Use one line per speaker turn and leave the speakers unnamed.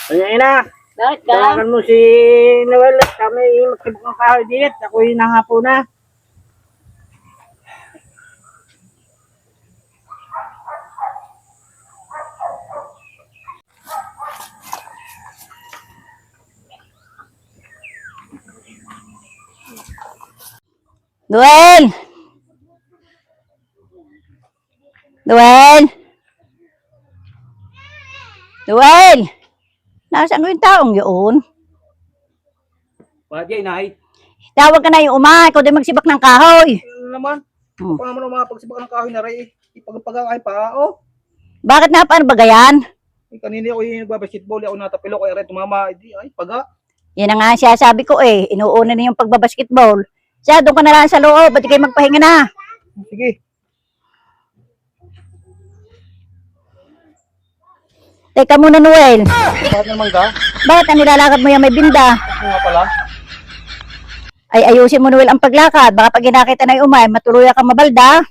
Ayan na.
Bakit ka?
Tawagan mo si Noel at kami magsibok ng kahoy diet. Ako yung nangapo na.
Noel! Noel! Noel! Nasaan ko yung taong yun?
Bakit yan, Inay?
Tawag ka na yung uma, ikaw din magsibak ng kahoy.
Ano naman?
Hmm.
Ako naman ang mga pagsibak ng kahoy na rin. Ipagpagang ay pa. Oh.
Bakit na paano ba gayan?
Kanina ako yung nagbabasketball. Ako natapilo kaya rin tumama. Ay, paga.
Yan ang nga siya sabi ko eh, inuuna na yung pagbabasketball. Siya, doon ka na lang sa loob, ba't di kayo magpahinga na?
Sige.
Teka muna, Noel.
Bakit naman ka?
Bakit ang nilalakad mo yan may binda?
Ako nga pala.
Ay, ayusin mo, Noel, ang paglakad. Baka pag ginakita na yung umay, matuluyan kang mabalda.